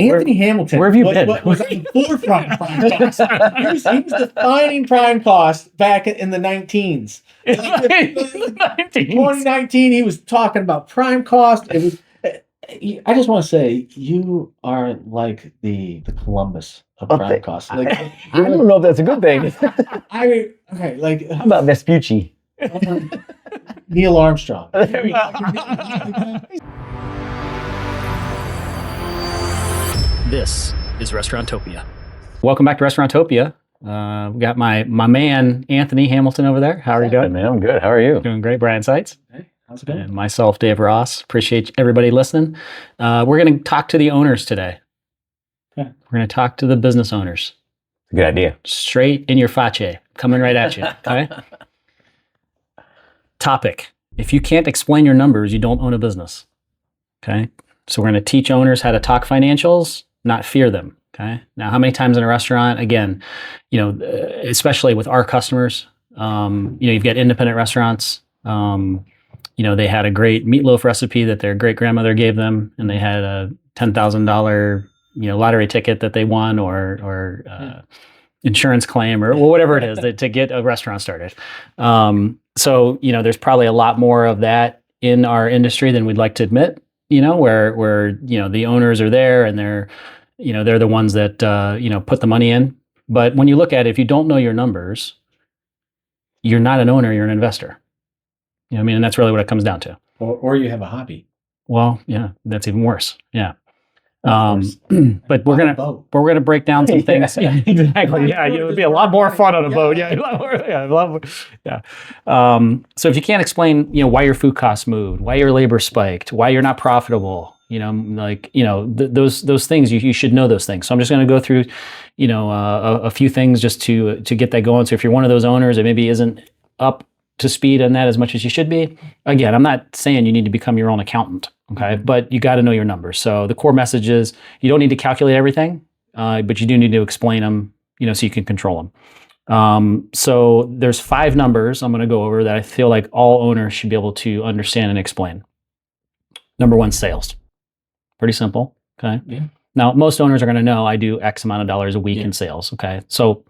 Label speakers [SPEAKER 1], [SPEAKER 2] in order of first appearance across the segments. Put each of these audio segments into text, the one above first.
[SPEAKER 1] Anthony Hamilton.
[SPEAKER 2] Where have you been?
[SPEAKER 1] Was on the forefront of prime cost. He was defining prime cost back in the 19s. 2019, he was talking about prime cost. It was. I just want to say you are like the Columbus of prime cost. Like,
[SPEAKER 3] I don't know if that's a good thing.
[SPEAKER 1] I mean, okay, like
[SPEAKER 3] how about Vespucci?
[SPEAKER 1] Neil Armstrong.
[SPEAKER 2] This is Restauranttopia. Welcome back to Restauranttopia. We got my man Anthony Hamilton over there. How are you doing?
[SPEAKER 3] Hey, man, I'm good. How are you?
[SPEAKER 2] Doing great, Brian Sites.
[SPEAKER 1] Hey, how's it going?
[SPEAKER 2] And myself, Dave Ross. Appreciate everybody listening. We're going to talk to the owners today.
[SPEAKER 1] Okay.
[SPEAKER 2] We're going to talk to the business owners.
[SPEAKER 3] Good idea.
[SPEAKER 2] Straight in your face, coming right at you. Okay. Topic: if you can't explain your numbers, you don't own a business. Okay. So we're going to teach owners how to talk financials, not fear them. Okay. Now, how many times in a restaurant, again, especially with our customers, you've got independent restaurants. They had a great meatloaf recipe that their great grandmother gave them, and they had a $10,000, lottery ticket that they won, or insurance claim, or whatever it is to get a restaurant started. So there's probably a lot more of that in our industry than we'd like to admit. Where the owners are there and they're the ones that put the money in. But when you look at it, if you don't know your numbers, you're not an owner, you're an investor. And that's really what it comes down to.
[SPEAKER 1] Or you have a hobby.
[SPEAKER 2] Well, yeah, that's even worse. Yeah. But we're gonna break down some things. Yeah, exactly. Yeah, it would be a lot more fun on a boat. Yeah, yeah. So if you can't explain, why your food costs moved, why your labor spiked, why you're not profitable, those things, you should know those things. So I'm just going to go through, a few things just to get that going. So if you're one of those owners that maybe isn't up to speed on that as much as you should be, again, I'm not saying you need to become your own accountant. Okay. But you got to know your numbers. So the core message is you don't need to calculate everything, but you do need to explain them, so you can control them. So there's 5 numbers I'm going to go over that I feel like all owners should be able to understand and explain. Number 1, sales. Pretty simple. Okay.
[SPEAKER 1] Yeah.
[SPEAKER 2] Now, most owners are going to know I do X amount of dollars a week in sales. Okay. So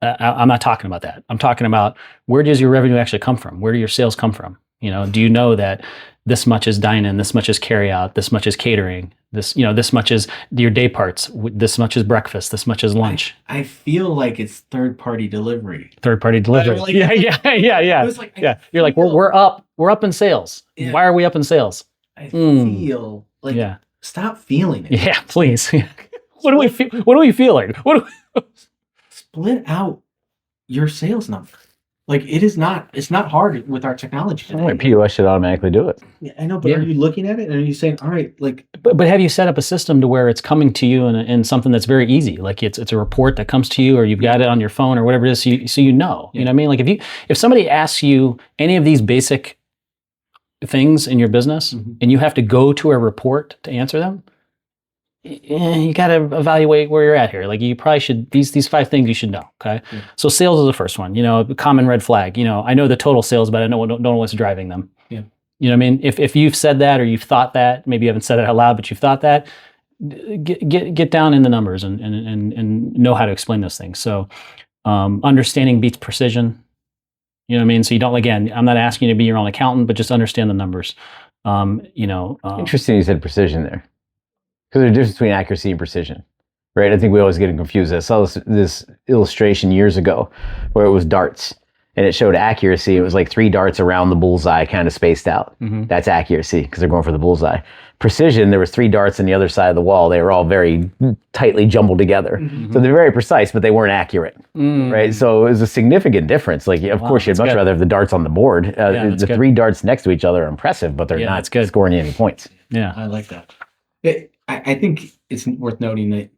[SPEAKER 2] I'm not talking about that. I'm talking about, where does your revenue actually come from? Where do your sales come from? Do you know that this much is dine-in, this much is carry-out, this much is catering, this much is your day parts, this much is breakfast, this much is lunch?
[SPEAKER 1] I feel like it's third-party delivery.
[SPEAKER 2] Third-party delivery. Yeah. You're like, we're up in sales. Yeah. Why are we up in sales?
[SPEAKER 1] I feel like, stop feeling it.
[SPEAKER 2] Yeah, please. What do we feel? What are we feeling?
[SPEAKER 1] Split out your sales number. Like, it's not hard with our technology today.
[SPEAKER 3] POS should automatically do it.
[SPEAKER 1] Yeah, I know, but are you looking at it and are you saying, all right, like...
[SPEAKER 2] But have you set up a system to where it's coming to you in something that's very easy? Like it's a report that comes to you, or you've got it on your phone or whatever it is, so you know. You know what I mean? Like if somebody asks you any of these basic things in your business, and you have to go to a report to answer them, you got to evaluate where you're at here. Like, you probably should, these 5 things you should know. Okay. Yeah. So sales is the first one, common red flag. I know the total sales, but I don't know what's driving them.
[SPEAKER 1] Yeah.
[SPEAKER 2] You know what I mean? If you've said that, or you've thought that, maybe you haven't said it out loud, but you've thought that, get down in the numbers and know how to explain those things. So, understanding beats precision. You know what I mean? So you don't, again, I'm not asking you to be your own accountant, but just understand the numbers.
[SPEAKER 3] Interesting you said precision there. Because there's a difference between accuracy and precision, right? I think we always get confused. I saw this illustration years ago where it was darts, and it showed accuracy. It was like 3 darts around the bullseye, kind of spaced out. That's accuracy, because they're going for the bullseye. Precision, there was 3 darts on the other side of the wall. They were all very tightly jumbled together. So they're very precise, but they weren't accurate, right? So it was a significant difference. Like, of course, you'd much rather have the darts on the board. The 3 darts next to each other are impressive, but they're not scoring you any points.
[SPEAKER 2] Yeah,
[SPEAKER 1] I like that. I think it's worth noting that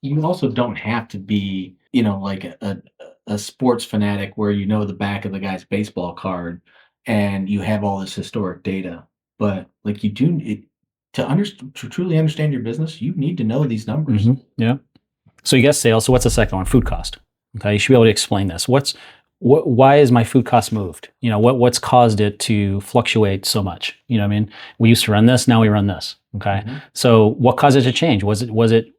[SPEAKER 1] you also don't have to be, like a sports fanatic where the back of the guy's baseball card and you have all this historic data. But like, to truly understand your business, you need to know these numbers.
[SPEAKER 2] Yeah. So you got sales. So what's the second one? Food cost. Okay, you should be able to explain this. Why is my food cost moved? What's caused it to fluctuate so much? You know what I mean? We used to run this, now we run this. Okay. So what caused it to change? Was it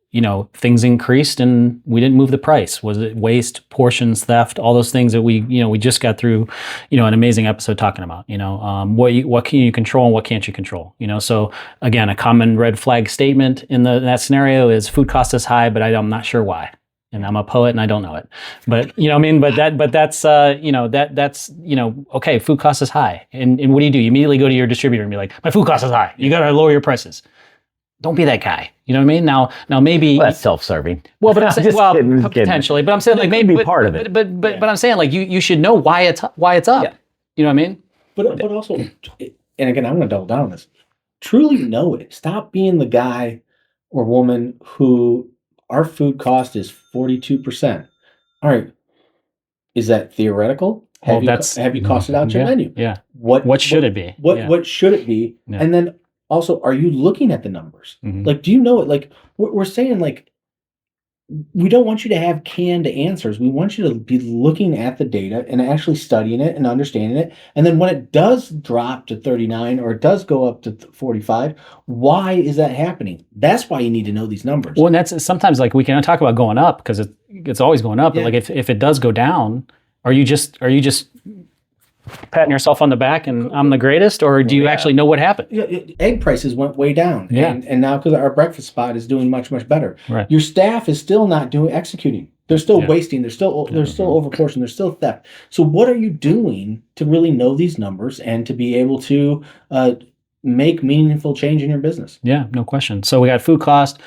[SPEAKER 2] things increased and we didn't move the price? Was it waste, portions, theft, all those things that we just got through, an amazing episode talking about, what can you control and what can't you control? So again, a common red flag statement in that scenario is food cost is high, but I'm not sure why. And I'm a poet and I don't know it, but that's okay. Food cost is high. And what do? You immediately go to your distributor and be like, my food cost is high. You got to lower your prices. Don't be that guy. You know what I mean? Now maybe
[SPEAKER 3] that's self-serving.
[SPEAKER 2] Well, but I'm saying,
[SPEAKER 3] kidding.
[SPEAKER 2] Potentially, but I'm saying like maybe
[SPEAKER 3] be part of it.
[SPEAKER 2] But I'm saying like you should know why it's up.
[SPEAKER 3] Yeah.
[SPEAKER 2] You know what I mean?
[SPEAKER 1] But also, and again, I'm going to double down on this. Truly know it. Stop being the guy or woman who our food cost is 42%. All right, is that theoretical? Have you costed out your menu?
[SPEAKER 2] Yeah. What should it be?
[SPEAKER 1] What should it be? Yeah. And then also, are you looking at the numbers?
[SPEAKER 2] Mm-hmm.
[SPEAKER 1] Like, do you know it? Like, we're saying, like, we don't want you to have canned answers. We want you to be looking at the data and actually studying it and understanding it. And then when it does drop to 39 or it does go up to 45, why is that happening? That's why you need to know these numbers.
[SPEAKER 2] Well, and that's sometimes like we can talk about going up because it's always going up. Yeah. But like if it does go down, are you just patting yourself on the back and I'm the greatest, or do you actually know what happened?
[SPEAKER 1] Egg prices went way down.
[SPEAKER 2] Yeah.
[SPEAKER 1] And now because our breakfast spot is doing much, much better.
[SPEAKER 2] Right.
[SPEAKER 1] Your staff is still not executing. They're still wasting. They're still overportioned. They're still theft. So what are you doing to really know these numbers and to be able to make meaningful change in your business?
[SPEAKER 2] Yeah, no question. So we got food cost.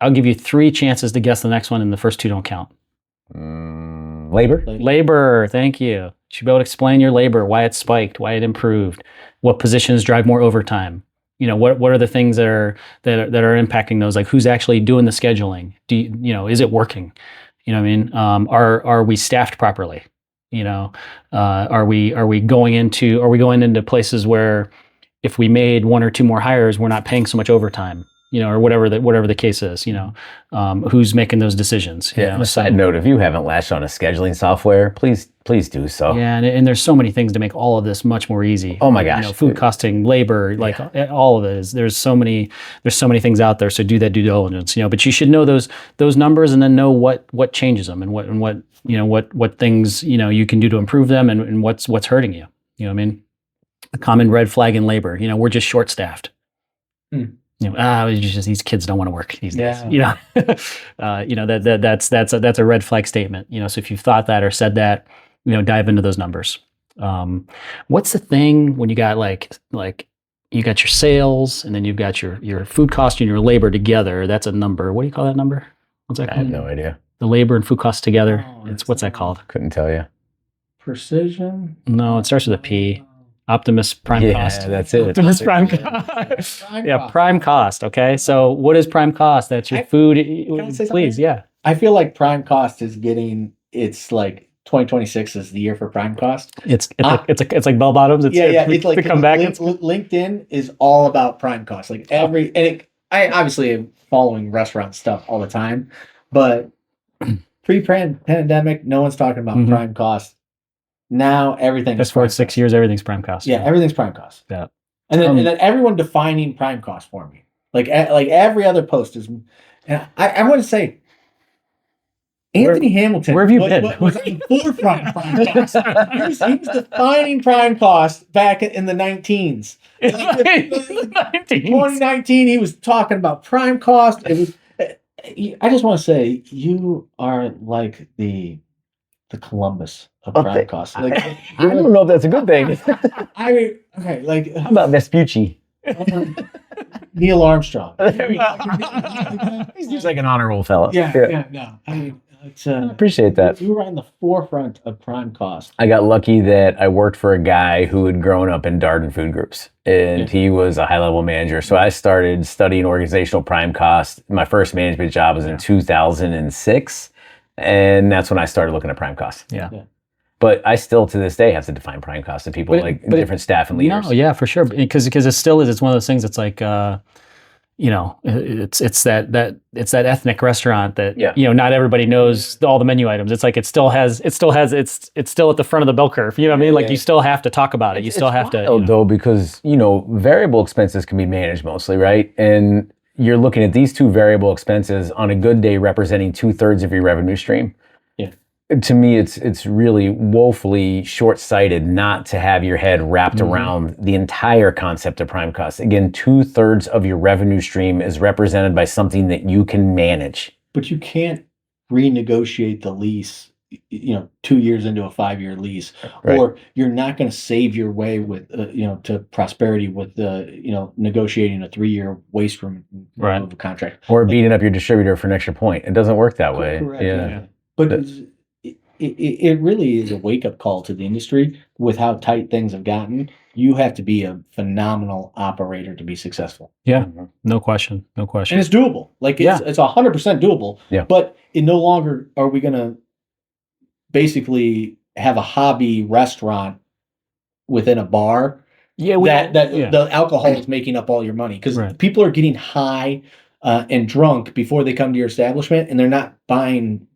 [SPEAKER 2] I'll give you 3 chances to guess the next one, and the first 2 don't count. Labor. Thank you. You should be able to explain your labor, why it spiked, why it improved, what positions drive more overtime. What are the things that are impacting those? Like who's actually doing the scheduling? Is it working? You know what I mean? Are we staffed properly? Are we going into places where if we made 1 or 2 more hires, we're not paying so much overtime? Or whatever the case is, who's making those decisions.
[SPEAKER 3] On a side note, if you haven't latched on a scheduling software, please do so.
[SPEAKER 2] Yeah, and there's so many things to make all of this much more easy.
[SPEAKER 3] Oh my gosh.
[SPEAKER 2] Food costing, labor, like all of it is. There's so many things out there. So do that due diligence. But you should know those numbers and then know what changes them and what things you can do to improve them and what's hurting you. You know what I mean? A common red flag in labor. We're just short staffed. It's just these kids don't want to work these days. That's a red flag statement. So if you've thought that or said that, dive into those numbers. What's the thing when you got like you got your sales and then you've got your food cost and your labor together? That's a number. What do you call that number? What's that called?
[SPEAKER 3] I have no idea.
[SPEAKER 2] The labor and food costs together. What's that called?
[SPEAKER 3] Couldn't tell you.
[SPEAKER 1] Precision?
[SPEAKER 2] No, it starts with a P. Optimus prime cost.
[SPEAKER 3] Yeah, that's it.
[SPEAKER 2] Optimus prime cost. Prime cost. Okay, so what is prime cost? That's your food. Please, yeah.
[SPEAKER 1] I feel like prime cost is it's like 2026 is the year for prime cost.
[SPEAKER 2] It's like bell bottoms.
[SPEAKER 1] It's like
[SPEAKER 2] to come back.
[SPEAKER 1] LinkedIn is all about prime cost. Like I obviously am following restaurant stuff all the time, but pre-pandemic, no one's talking about prime cost. Now everything.
[SPEAKER 2] That's for 6 years. Everything's prime cost.
[SPEAKER 1] Yeah, everything's prime cost.
[SPEAKER 2] Yeah,
[SPEAKER 1] and then everyone defining prime cost for me. Like every other post is. And I want to say, Anthony Hamilton.
[SPEAKER 2] Where have you been?
[SPEAKER 1] Was on the forefront of prime cost. He was defining prime cost back in the 19s. 2019, he was talking about prime cost. It was. I just want to say, you are like the Columbus of prime cost. Like,
[SPEAKER 3] I don't know if that's a good thing.
[SPEAKER 1] I mean, okay, like
[SPEAKER 3] how about Vespucci?
[SPEAKER 1] Neil Armstrong.
[SPEAKER 3] He's just like an honorable fellow.
[SPEAKER 1] Yeah. No, I mean, I
[SPEAKER 3] appreciate that.
[SPEAKER 1] You were on the forefront of prime cost.
[SPEAKER 3] I got lucky that I worked for a guy who had grown up in Darden food groups, and he was a high-level manager. So I started studying organizational prime cost. My first management job was in 2006. And that's when I started looking at prime costs.
[SPEAKER 2] Yeah.
[SPEAKER 3] But I still, to this day, have to define prime costs to people, different staff and leaders.
[SPEAKER 2] No, yeah, for sure. Because it still is. It's one of those things. It's like, it's that ethnic restaurant that not everybody knows all the menu items. It's like it's still at the front of the bell curve. You know what I mean? Like you still have to talk about it. You still have to.
[SPEAKER 3] Though, because variable expenses can be managed mostly, right? And you're looking at these two variable expenses on a good day representing 2/3 of your revenue stream.
[SPEAKER 1] Yeah.
[SPEAKER 3] To me, it's really woefully short-sighted not to have your head wrapped around the entire concept of prime cost. Again, 2/3 of your revenue stream is represented by something that you can manage.
[SPEAKER 1] But you can't renegotiate the lease, 2 years into a 5-year lease,
[SPEAKER 3] Right.
[SPEAKER 1] or you're not going to save your way with, to prosperity with, negotiating a 3-year waste room
[SPEAKER 2] Right.
[SPEAKER 1] of a contract.
[SPEAKER 3] Or beating up your distributor for an extra point. It doesn't work that way.
[SPEAKER 1] Correct.
[SPEAKER 3] Yeah.
[SPEAKER 1] But it really is a wake up call to the industry with how tight things have gotten. You have to be a phenomenal operator to be successful.
[SPEAKER 2] Yeah. No question. No
[SPEAKER 1] And
[SPEAKER 2] question.
[SPEAKER 1] it's doable. Like
[SPEAKER 2] Yeah.
[SPEAKER 1] it's 100% doable.
[SPEAKER 3] Yeah.
[SPEAKER 1] But it no longer are we going to basically have a hobby restaurant within a bar
[SPEAKER 2] Yeah.
[SPEAKER 1] that
[SPEAKER 2] yeah.
[SPEAKER 1] the alcohol is making up all your money because
[SPEAKER 2] Right.
[SPEAKER 1] people are getting high and drunk before they come to your establishment, and they're not buying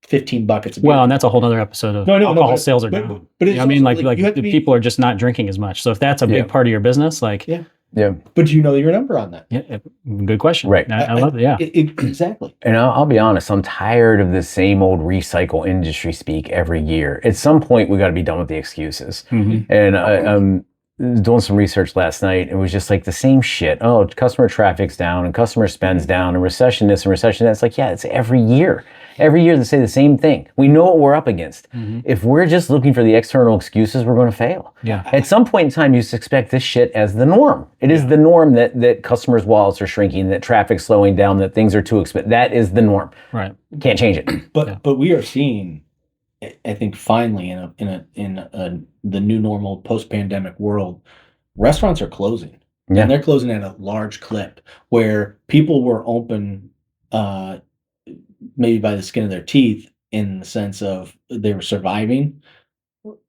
[SPEAKER 1] 15 buckets of beer.
[SPEAKER 2] Well, and that's a whole other episode of alcohol sales are down.
[SPEAKER 1] But it's
[SPEAKER 2] I mean,
[SPEAKER 1] also,
[SPEAKER 2] like
[SPEAKER 1] you have to
[SPEAKER 2] the
[SPEAKER 1] be,
[SPEAKER 2] people are just not drinking as much. So if that's a big part of your business, like,
[SPEAKER 1] Yeah.
[SPEAKER 3] Yeah.
[SPEAKER 1] But you know your number on that.
[SPEAKER 2] yeah, good question.
[SPEAKER 3] Right.
[SPEAKER 2] I love it. Yeah.
[SPEAKER 1] Exactly.
[SPEAKER 3] And I'll be honest, I'm tired of the same old recycle industry speak every year. At some point, we got to be done with the excuses.
[SPEAKER 2] Mm-hmm.
[SPEAKER 3] And I'm doing some research last night. It was just like the same shit. Oh, customer traffic's down and customer spend's down and recession this and recession that. It's like, yeah, it's every year. Every year they say the same thing. We know what we're up against. If we're just looking for the external excuses, we're going to fail.
[SPEAKER 2] Yeah.
[SPEAKER 3] At some point in time, you just expect this shit as the norm. It is the norm that customers' wallets are shrinking, that traffic's slowing down, that things are too expensive. That is the norm.
[SPEAKER 2] Right.
[SPEAKER 3] Can't change it.
[SPEAKER 1] But we are seeing, I think, finally in the new normal post-pandemic world, restaurants are closing.
[SPEAKER 3] Yeah.
[SPEAKER 1] And they're closing at a large clip where people were open maybe by the skin of their teeth in the sense of they were surviving.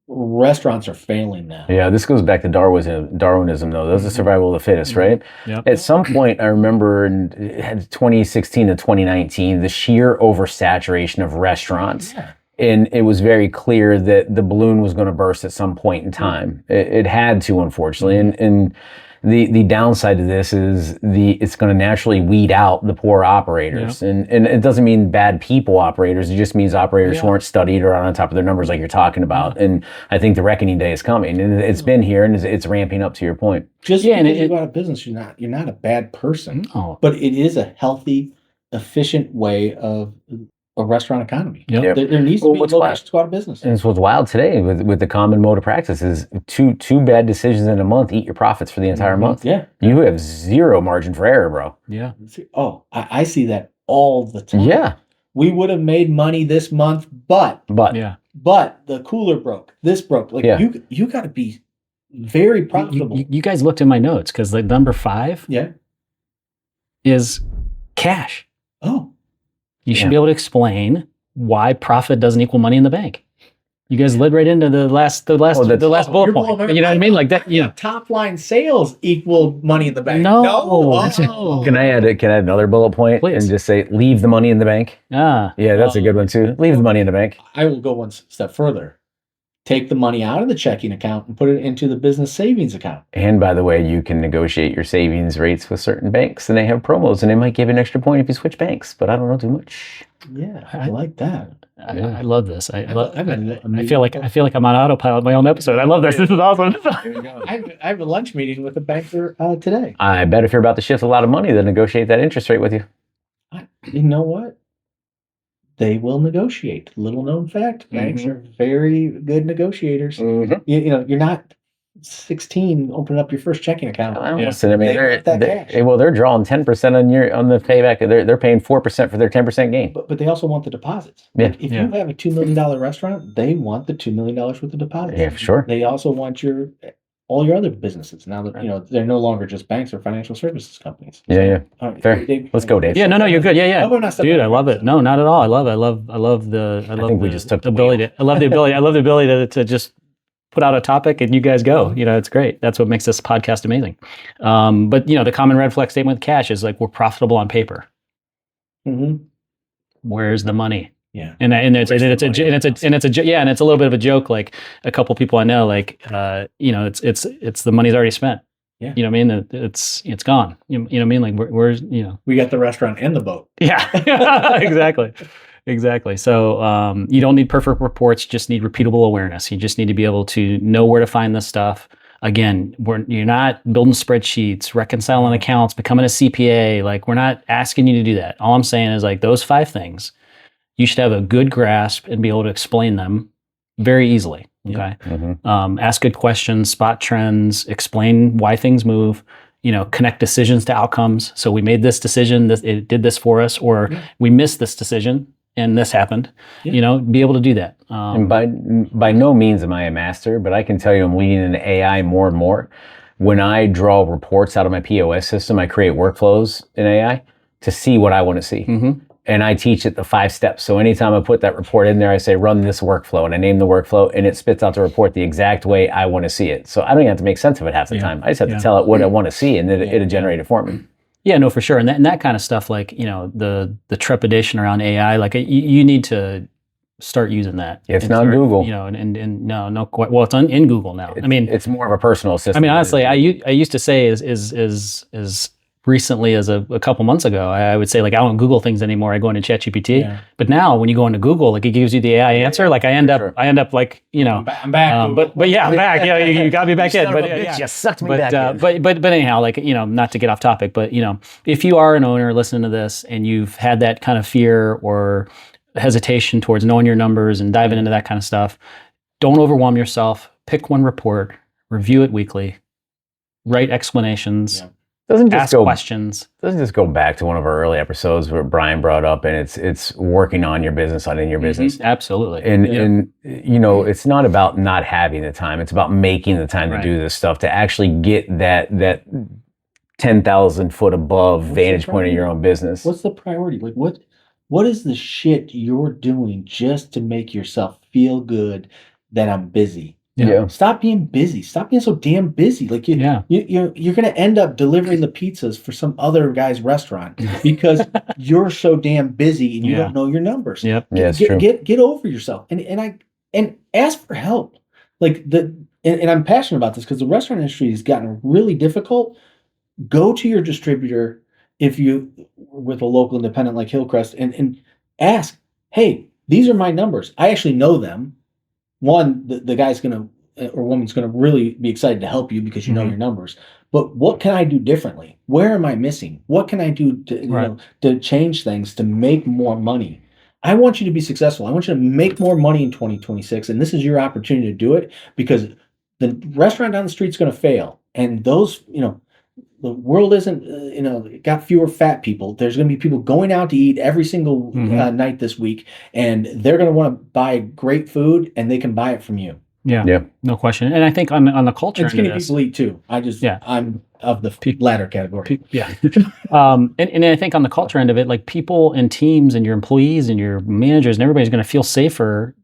[SPEAKER 1] Restaurants are failing now.
[SPEAKER 3] Yeah, this goes back to Darwinism, though. That's the survival of the fittest, right?
[SPEAKER 2] Yep.
[SPEAKER 3] At some point, I remember in 2016 to 2019, the sheer oversaturation of restaurants.
[SPEAKER 1] Yeah.
[SPEAKER 3] And it was very clear that the balloon was going to burst at some point in time. It had to, unfortunately. And the downside to this is it's going to naturally weed out the poor operators. And it doesn't mean bad people operators. It just means operators who aren't studied or aren't on top of their numbers like you're talking about. And I think the reckoning day is coming. And it's been here and it's ramping up, to your point.
[SPEAKER 1] Just because you go out of business, you're not a bad person.
[SPEAKER 2] No.
[SPEAKER 1] But it is a healthy, efficient way of a restaurant economy.
[SPEAKER 2] Yep.
[SPEAKER 1] There needs to be
[SPEAKER 3] what's
[SPEAKER 1] locations to go out of business.
[SPEAKER 3] And it's what's wild today with the common mode of practice is two bad decisions in a month eat your profits for the entire month.
[SPEAKER 1] Yeah.
[SPEAKER 3] You have zero margin for error, bro.
[SPEAKER 2] Yeah.
[SPEAKER 1] Oh, I see that all the time.
[SPEAKER 3] Yeah.
[SPEAKER 1] We would have made money this month, but
[SPEAKER 2] Yeah.
[SPEAKER 1] the cooler broke. This broke. Like you got to be very profitable.
[SPEAKER 2] You guys looked in my notes because the number 5
[SPEAKER 1] Yeah.
[SPEAKER 2] is cash.
[SPEAKER 1] Oh.
[SPEAKER 2] You should be able to explain why profit doesn't equal money in the bank. You guys led right into the last bullet
[SPEAKER 1] you're
[SPEAKER 2] point.
[SPEAKER 1] blowing
[SPEAKER 2] You know what I mean? Like that. Yeah.
[SPEAKER 1] Top line sales equal money in the bank.
[SPEAKER 2] No.
[SPEAKER 1] Oh.
[SPEAKER 3] Can I add another bullet point
[SPEAKER 2] Please.
[SPEAKER 3] and just say leave the money in the bank?
[SPEAKER 2] Ah.
[SPEAKER 3] Yeah, that's a good one too. Leave the money in the bank.
[SPEAKER 1] I will go one step further. Take the money out of the checking account and put it into the business savings account.
[SPEAKER 3] And by the way, you can negotiate your savings rates with certain banks, and they have promos, and they might give an extra point if you switch banks. But I don't know too much.
[SPEAKER 1] Yeah, I like that.
[SPEAKER 2] I love this. I
[SPEAKER 1] I
[SPEAKER 2] feel like I'm on autopilot my own episode. I love this. This is awesome.
[SPEAKER 1] I have a lunch meeting with a banker today.
[SPEAKER 3] I bet if you're about to shift a lot of money, they'll negotiate that interest rate with you.
[SPEAKER 1] You know what? They will negotiate. Little known fact: banks are very good negotiators. You're not 16 opening up your first checking account.
[SPEAKER 3] Listen, I mean,
[SPEAKER 1] cash.
[SPEAKER 3] they're drawing 10% on the payback. They're paying 4% for their 10% gain.
[SPEAKER 1] But they also want the deposits.
[SPEAKER 3] Yeah.
[SPEAKER 1] Like if you have a $2 million restaurant, they want the $2 million worth of deposits.
[SPEAKER 3] Yeah, for sure.
[SPEAKER 1] They also want all your other businesses. Now that they're no longer just banks or financial services companies.
[SPEAKER 3] Yeah.
[SPEAKER 1] All right,
[SPEAKER 3] Fair.
[SPEAKER 1] Dave,
[SPEAKER 3] Let's go, Dave.
[SPEAKER 2] Yeah, no, you're good. Yeah.
[SPEAKER 1] Oh, we're not
[SPEAKER 2] Dude, I love it. No, not at all. I love it. I love the
[SPEAKER 3] think we just took the
[SPEAKER 2] ability. I love the ability to just put out a topic and you guys go. It's great. That's what makes this podcast amazing. But the common red flag statement with cash is like we're profitable on paper.
[SPEAKER 1] Mm-hmm.
[SPEAKER 2] Where's the money?
[SPEAKER 1] Yeah.
[SPEAKER 2] And it's a little bit of a joke. Like a couple people I know, like it's the money's already spent.
[SPEAKER 1] Yeah.
[SPEAKER 2] You know what I mean? It's gone. You know what I mean? Like where's, you know.
[SPEAKER 1] We got the restaurant and the boat.
[SPEAKER 2] Yeah, exactly. Exactly. So you don't need perfect reports, you just need repeatable awareness. You just need to be able to know where to find this stuff. Again, you're not building spreadsheets, reconciling accounts, becoming a CPA. Like, we're not asking you to do that. All I'm saying is, like, those 5 things, you should have a good grasp and be able to explain them very easily. Okay. Ask good questions, spot trends, explain why things move, you know, connect decisions to outcomes. So we made this decision, it did this for us, or we missed this decision and this happened. You know, be able to do that.
[SPEAKER 3] And by no means am I a master, but I can tell you I'm leaning into AI more and more. When I draw reports out of my POS system, I create workflows in AI to see what I want to see. And I teach it the 5 steps. So anytime I put that report in there, I say, run this workflow, and I name the workflow, and it spits out the report the exact way I want to see it. So I don't even have to make sense of it half the time. I just have to tell it what I want to see, and then it'll generate it for me.
[SPEAKER 2] Yeah, no, for sure. And that kind of stuff, like, you know, the trepidation around AI, like, you need to start using that.
[SPEAKER 3] It's not Google.
[SPEAKER 2] You know, and no, quite. Well, it's in Google now. I mean,
[SPEAKER 3] it's more of a personal assistant.
[SPEAKER 2] I mean, honestly, I used to say is recently as a couple months ago, I would say, like, I don't Google things anymore. I go into ChatGPT. But now when you go into Google, like, it gives you the AI answer. Like, I end up like, you know,
[SPEAKER 1] I'm back.
[SPEAKER 2] But yeah, I'm back. Yeah, you got me back in. But
[SPEAKER 3] bitch, you sucked me back in.
[SPEAKER 2] But anyhow, like, you know, not to get off topic, but, you know, if you are an owner listening to this and you've had that kind of fear or hesitation towards knowing your numbers and diving into that kind of stuff, don't overwhelm yourself. Pick one report, review it weekly, write explanations. Ask questions.
[SPEAKER 3] Doesn't just go back to one of our early episodes where Brian brought up, and it's working on your business, not in your business.
[SPEAKER 2] Absolutely.
[SPEAKER 3] And you know, it's not about not having the time. It's about making the time to do this stuff, to actually get that 10,000 foot above vantage point of your own business.
[SPEAKER 1] What's the priority? Like, what is the shit you're doing just to make yourself feel good that I'm busy? Stop being busy. Stop being so damn busy. Like, you're going to end up delivering the pizzas for some other guy's restaurant because you're so damn busy and you don't know your numbers.
[SPEAKER 3] It's true.
[SPEAKER 1] Get over yourself and ask for help. Like, and I'm passionate about this because the restaurant industry has gotten really difficult. Go to your distributor if you with a local independent like Hillcrest and ask, hey, these are my numbers. I actually know them. One, the guy's going to, or woman's going to really be excited to help you because you know your numbers. But what can I do differently? Where am I missing? What can I do to, you know, to change things to make more money? I want you to be successful. I want you to make more money in 2026. And this is your opportunity to do it because the restaurant down the street is going to fail. And those, you know, the world isn't, you know, got fewer fat people. There's going to be people going out to eat every single night this week, and they're going to want to buy great food, and they can buy it from you.
[SPEAKER 2] Yeah, no question. And I think on the culture,
[SPEAKER 1] and skinny people eat too. I'm of the latter category.
[SPEAKER 2] And I think on the culture end of it, like, people and teams and your employees and your managers and everybody's going to feel safer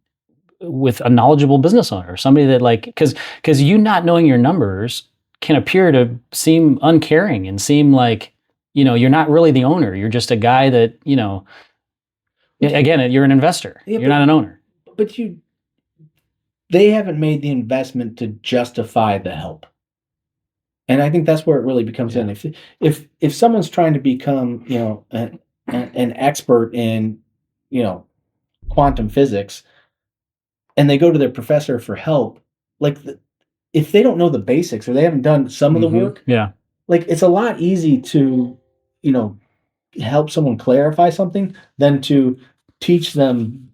[SPEAKER 2] with a knowledgeable business owner, somebody that, like, because you not knowing your numbers can appear to seem uncaring and seem like, you know, you're not really the owner. You're just a guy that, you know, again, you're an investor. You're not an owner.
[SPEAKER 1] But they haven't made the investment to justify the help. And I think that's where it really becomes in. If someone's trying to become, you know, an expert in, you know, quantum physics, and they go to their professor for help, like, if they don't know the basics or they haven't done some of the work, like, it's a lot easy to, you know, help someone clarify something than to teach them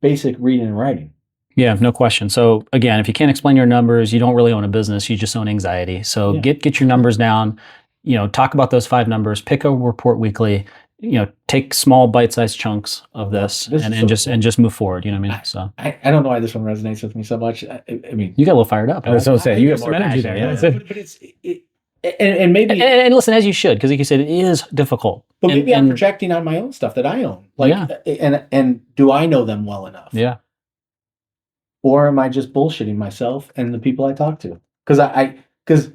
[SPEAKER 1] basic reading and writing.
[SPEAKER 2] Yeah, no question. So again, if you can't explain your numbers, you don't really own a business. You just own anxiety. So get your numbers down. You know, talk about those 5 numbers. Pick a report weekly. You know, take small bite-sized chunks of this and just move forward. You know what I mean? So
[SPEAKER 1] I don't know why this one resonates with me so much. I mean,
[SPEAKER 2] you got a little fired up.
[SPEAKER 3] I was going to say, you got more energy there.
[SPEAKER 1] But it's and maybe
[SPEAKER 2] and listen, as you should, because like you said, it is difficult.
[SPEAKER 1] But maybe I'm projecting on my own stuff that I own. Like, and do I know them well enough?
[SPEAKER 2] Yeah.
[SPEAKER 1] Or am I just bullshitting myself and the people I talk to? Because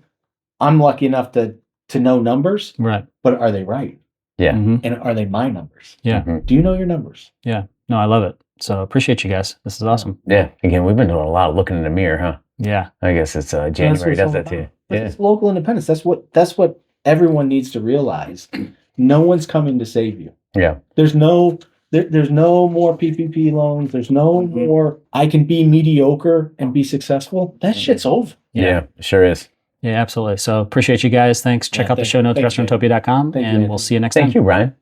[SPEAKER 1] I'm lucky enough to know numbers,
[SPEAKER 2] right?
[SPEAKER 1] But are they right?
[SPEAKER 3] Yeah.
[SPEAKER 1] And are they my numbers?
[SPEAKER 2] Yeah.
[SPEAKER 1] Do you know your numbers?
[SPEAKER 2] Yeah. No, I love it. So appreciate you guys. This is awesome.
[SPEAKER 3] Yeah. Again, we've been doing a lot of looking in the mirror, huh?
[SPEAKER 2] Yeah.
[SPEAKER 3] I guess it's
[SPEAKER 1] That's what
[SPEAKER 3] January
[SPEAKER 1] it's
[SPEAKER 3] does
[SPEAKER 1] all
[SPEAKER 3] that to
[SPEAKER 1] about.
[SPEAKER 3] you.
[SPEAKER 1] It's local independence. That's what everyone needs to realize. No one's coming to save you.
[SPEAKER 3] Yeah.
[SPEAKER 1] There's no more PPP loans. There's no more I can be mediocre and be successful. That shit's over.
[SPEAKER 3] Yeah, sure is.
[SPEAKER 2] Yeah, absolutely. So appreciate you guys. Thanks. Check out the show notes, restauranttopia.com, and we'll see you next time.
[SPEAKER 3] Thank you, Brian.